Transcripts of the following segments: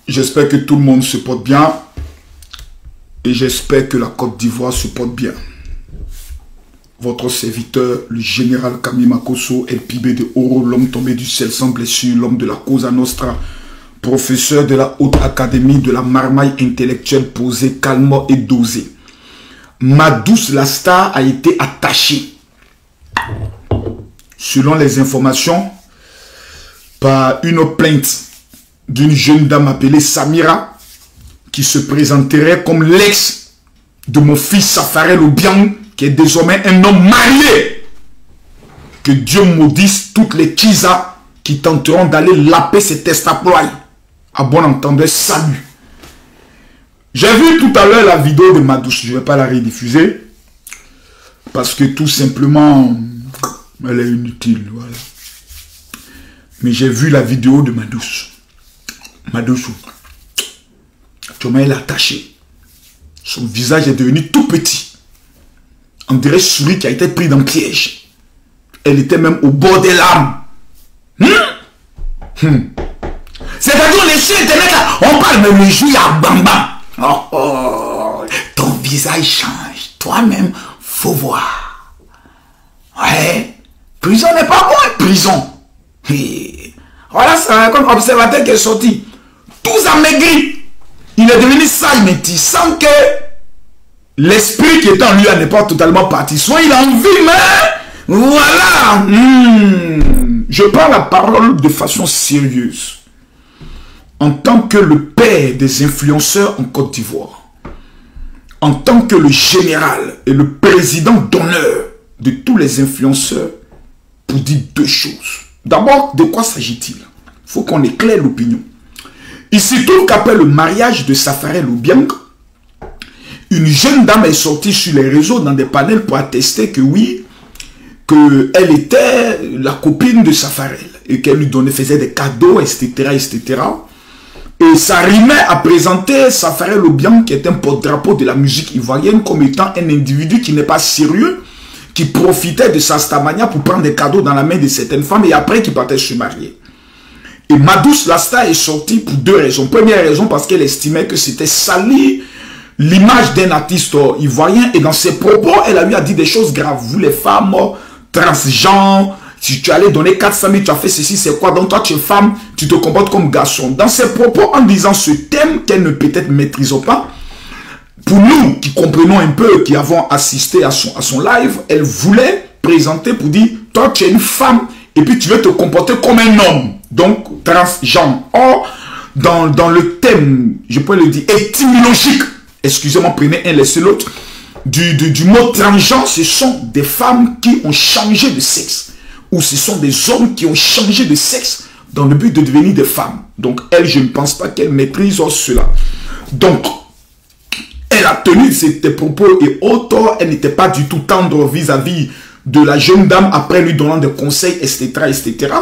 J'espère que tout le monde se porte bien et j'espère que la Côte d'Ivoire se porte bien. Votre serviteur, le général Camille Makosso, LPB de Oro, l'homme tombé du ciel sans blessure, l'homme de la Cosa Nostra, professeur de la Haute Académie de la marmaille intellectuelle posée, calme et dosée. Madouce la star a été attachée, selon les informations, par une plainte d'une jeune dame appelée Samira, qui se présenterait comme l'ex de mon fils Safarel Obiang, qui est désormais un homme marié. Que Dieu maudisse toutes les Kisa qui tenteront d'aller laper ces testaplois. À bon entendeur, salut. J'ai vu tout à l'heure la vidéo de Madouce, je ne vais pas la rediffuser, parce que tout simplement, elle est inutile, voilà. Mais j'ai vu la vidéo de Madouce. Madouce, elle est attachée. Son visage est devenu tout petit. On dirait souris qui a été pris dans le piège. Elle était même au bord des larmes. C'est-à-dire les sur internet là, on parle même le jour à Bamba. Ton visage change. Toi-même, faut voir. Ouais. Prison n'est pas bon, prison. Et voilà, c'est comme observateur qui est sorti. Tous amaigris. Il est devenu salmenti sans que l'esprit qui est en lui n'est pas totalement parti. Soit il a envie, mais voilà. Je prends la parole de façon sérieuse. En tant que le père des influenceurs en Côte d'Ivoire, en tant que le général et le président d'honneur de tous les influenceurs, pour dire deux choses. D'abord, de quoi s'agit-il? Il faut qu'on éclaire l'opinion. Ici, tout qu'après le mariage de Safarel Obiang, une jeune dame est sortie sur les réseaux dans des panels pour attester que oui, qu'elle était la copine de Safarel et qu'elle lui donnait, faisait des cadeaux, etc., etc. Et ça rimait à présenter Safarel Obiang, qui est un porte-drapeau de la musique ivoirienne, comme étant un individu qui n'est pas sérieux, qui profitait de sa stamania pour prendre des cadeaux dans la main de certaines femmes et après qui partait se marier. Et Madouce la star est sortie pour deux raisons. Première raison, parce qu'elle estimait que c'était salir l'image d'un artiste ivoirien. Et dans ses propos, elle a eu à dire des choses graves. Vous les femmes transgenres, si tu allais donner 400 000, tu as fait ceci, c'est quoi? Donc toi, tu es femme, tu te comportes comme garçon. Dans ses propos, en disant ce thème qu'elle ne peut-être maîtrise pas, pour nous qui comprenons un peu, qui avons assisté à son live, elle voulait présenter pour dire, toi, tu es une femme et puis tu veux te comporter comme un homme. Donc, transgenre. Or, dans le thème, je peux le dire, étymologique, excusez-moi, prenez un, laissez l'autre, du mot transgenre, ce sont des femmes qui ont changé de sexe. Ou ce sont des hommes qui ont changé de sexe dans le but de devenir des femmes. Donc, elle, je ne pense pas qu'elle maîtrise cela. Donc, elle a tenu ses propos et autres, elle n'était pas du tout tendre vis-à-vis de la jeune dame après lui donnant des conseils, etc., etc.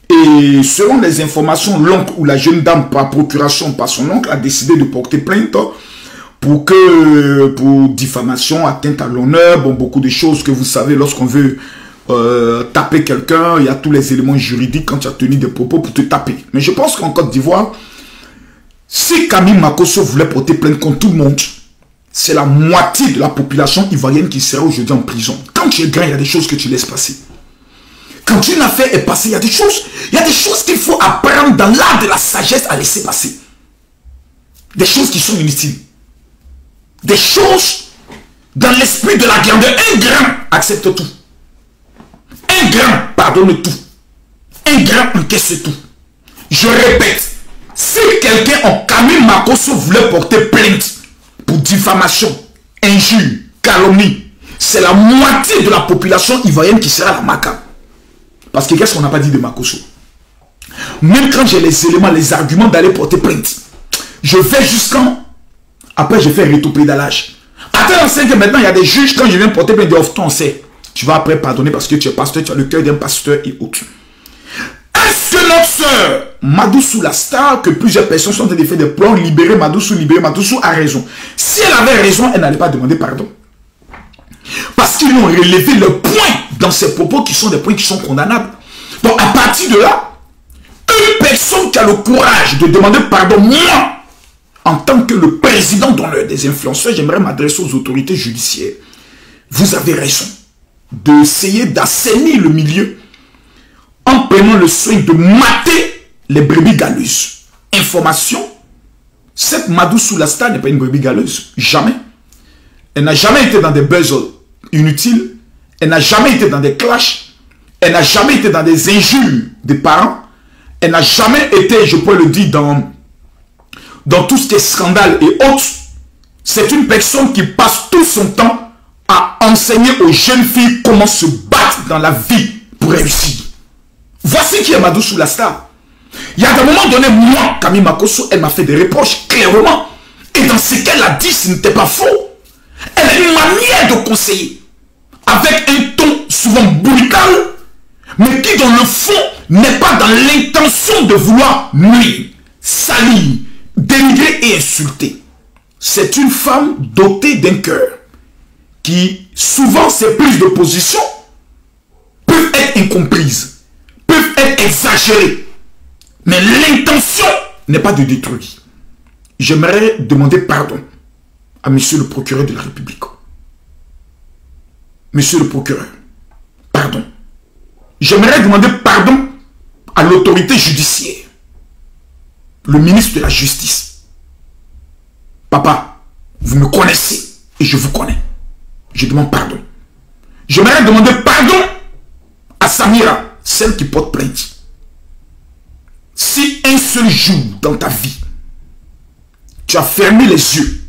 Et selon les informations, l'oncle ou la jeune dame, par procuration par son oncle, a décidé de porter plainte pour diffamation, atteinte à l'honneur, bon, beaucoup de choses que vous savez lorsqu'on veut taper quelqu'un, il y a tous les éléments juridiques quand tu as tenu des propos pour te taper. Mais je pense qu'en Côte d'Ivoire, si Camille Makosso voulait porter plainte contre tout le monde, c'est la moitié de la population ivoirienne qui serait aujourd'hui en prison. Quand tu es grand, il y a des choses que tu laisses passer. Quand une affaire est passée, il y a des choses qu'il faut apprendre dans l'art de la sagesse à laisser passer. Des choses qui sont inutiles. Des choses dans l'esprit de la grandeur. Un grand accepte tout. Un grand pardonne tout. Un grand encaisse tout. Je répète, si quelqu'un en Camille Makosso voulait porter plainte pour diffamation, injure, calomnie, c'est la moitié de la population ivoirienne qui sera la maca. Parce que qu'est-ce qu'on n'a pas dit de Makosso? Même quand j'ai les éléments, les arguments d'aller porter plainte, je vais jusqu'en... Après, je fais rétropédalage. Attends, on sait que maintenant, il y a des juges, quand je viens porter plainte, on sait. Tu vas après pardonner parce que tu es pasteur, tu as le cœur d'un pasteur et autres. Est-ce que notre soeur, Madoussou la star, que plusieurs personnes sont en train de faire des plans, libérer Madoussou, a raison. Si elle avait raison, elle n'allait pas demander pardon. Parce qu'ils ont relevé le point dans ses propos qui sont des points qui sont condamnables. Donc à partir de là, Une personne qui a le courage de demander pardon, moi, en tant que le président d'honneur des influenceurs, j'aimerais m'adresser aux autorités judiciaires. Vous avez raison d'essayer d'assainir le milieu en prenant le soin de mater les brebis galeuses. Information, cette Madou Soulastar n'est pas une brebis galeuse. Jamais. Elle n'a jamais été dans des buzz inutiles. Elle n'a jamais été dans des clashs. Elle n'a jamais été dans des injures des parents. Elle n'a jamais été, je peux le dire, dans tout ce qui est scandale et autres. C'est une personne qui passe tout son temps à enseigner aux jeunes filles comment se battre dans la vie pour réussir. Voici qui est Madou Soulastar. Il y a des moments donnés, moi, Camille Makosso, elle m'a fait des reproches clairement. Et dans ce qu'elle a dit, ce n'était pas faux. Elle a une manière de conseiller. Avec un ton souvent brutal, mais qui dans le fond n'est pas dans l'intention de vouloir nuire, salir, dénigrer et insulter. C'est une femme dotée d'un cœur qui, souvent, ses prises de position peuvent être incomprises, peuvent être exagérées. Mais l'intention n'est pas de détruire. J'aimerais demander pardon à monsieur le procureur de la République. Monsieur le procureur, pardon. J'aimerais demander pardon à l'autorité judiciaire, le ministre de la Justice. Papa, vous me connaissez et je vous connais. Je demande pardon. J'aimerais demander pardon à Samira, celle qui porte plainte. Si un seul jour dans ta vie, tu as fermé les yeux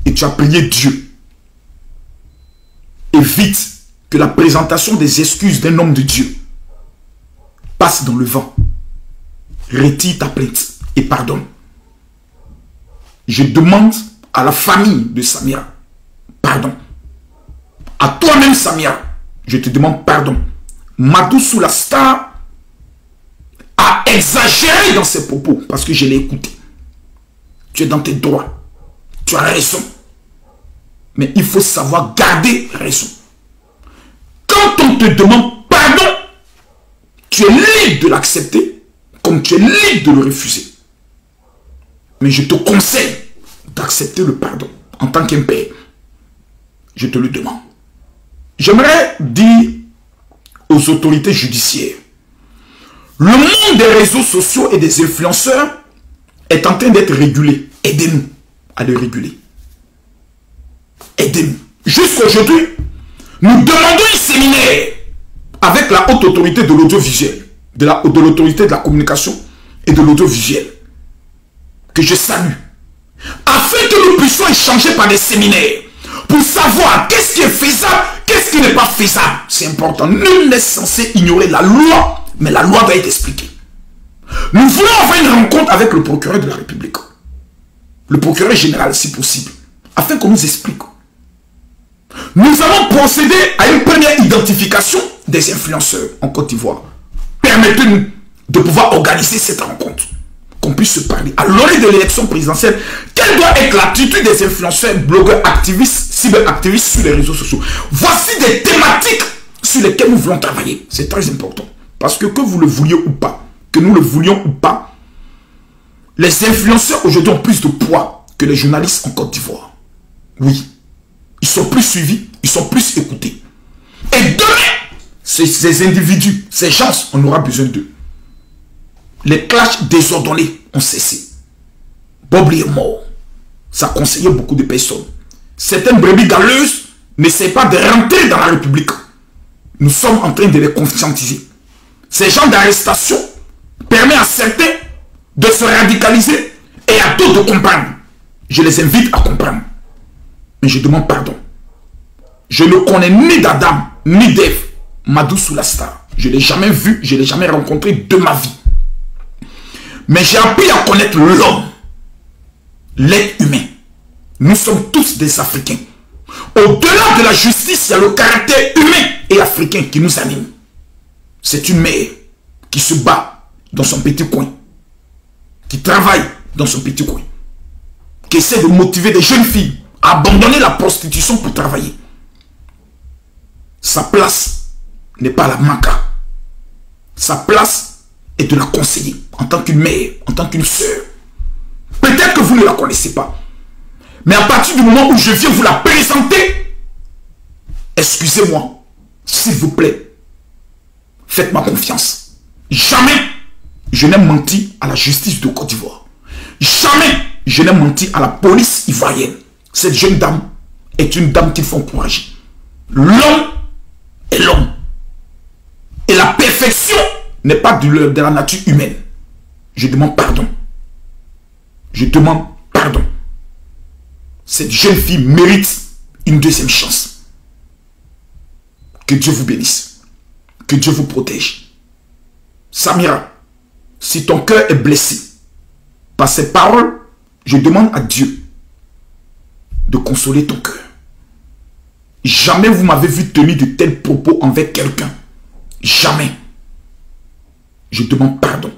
et tu as prié Dieu, évite que la présentation des excuses d'un homme de Dieu passe dans le vent. Retire ta plainte et pardonne. Je demande à la famille de Samira pardon. À toi-même, Samira, je te demande pardon. Madou Soulastar a exagéré dans ses propos parce que je l'ai écouté. Tu es dans tes droits. Tu as raison. Mais il faut savoir garder raison. Quand on te demande pardon, tu es libre de l'accepter comme tu es libre de le refuser. Mais je te conseille d'accepter le pardon en tant qu'un père. Je te le demande. J'aimerais dire aux autorités judiciaires, le monde des réseaux sociaux et des influenceurs est en train d'être régulé. Aidez-nous à le réguler. Aidez-nous. Jusqu'aujourd'hui, nous demandons un séminaire avec la haute autorité de l'audiovisuel, de l'autorité de la communication et de l'audiovisuel, que je salue, afin que nous puissions échanger par des séminaires pour savoir qu'est-ce qui est faisable, qu'est-ce qui n'est pas faisable. C'est important. Nul n'est censé ignorer la loi, mais la loi doit être expliquée. Nous voulons avoir une rencontre avec le procureur de la République, le procureur général si possible, afin qu'on nous explique. Nous allons procéder à une première identification des influenceurs en Côte d'Ivoire. Permettez-nous de pouvoir organiser cette rencontre, qu'on puisse se parler. À l'orée de l'élection présidentielle, quelle doit être l'attitude des influenceurs, blogueurs, activistes, cyberactivistes sur les réseaux sociaux? Voici des thématiques sur lesquelles nous voulons travailler. C'est très important. Parce que vous le vouliez ou pas, que nous le voulions ou pas, les influenceurs aujourd'hui ont plus de poids que les journalistes en Côte d'Ivoire. Oui. Ils sont plus suivis, ils sont plus écoutés. Et demain, ces individus, ces gens, on aura besoin d'eux. Les clashs désordonnés ont cessé. Bobli est mort. Ça conseillait beaucoup de personnes. Certaines brebis galeuses n'essaient pas de rentrer dans la République. Nous sommes en train de les conscientiser. Ces gens d'arrestation permettent à certains de se radicaliser et à d'autres de comprendre. Je les invite à comprendre. Mais je demande pardon. Je ne connais ni d'Adam, ni d'Ève, Madou Soulastar. Je ne l'ai jamais vu, je ne l'ai jamais rencontré de ma vie. Mais j'ai appris à connaître l'homme, l'être humain. Nous sommes tous des Africains. Au-delà de la justice, il y a le caractère humain et africain qui nous anime. C'est une mère qui se bat dans son petit coin, qui travaille dans son petit coin, qui essaie de motiver des jeunes filles à abandonner la prostitution pour travailler. Sa place n'est pas à la Maca. Sa place et de la conseiller en tant qu'une mère, en tant qu'une sœur. Peut-être que vous ne la connaissez pas. Mais à partir du moment où je viens vous la présenter, excusez-moi, s'il vous plaît, faites-moi confiance. Jamais je n'ai menti à la justice de Côte d'Ivoire. Jamais je n'ai menti à la police ivoirienne. Cette jeune dame est une dame qu'il faut encourager. L'homme est l'homme. Et la perfection n'est pas de la nature humaine. Je demande pardon. Je demande pardon. Cette jeune fille mérite une deuxième chance. Que Dieu vous bénisse. Que Dieu vous protège. Samira, si ton cœur est blessé par ces paroles, je demande à Dieu de consoler ton cœur. Jamais vous m'avez vu tenir de tels propos envers quelqu'un. Jamais. Je demande pardon.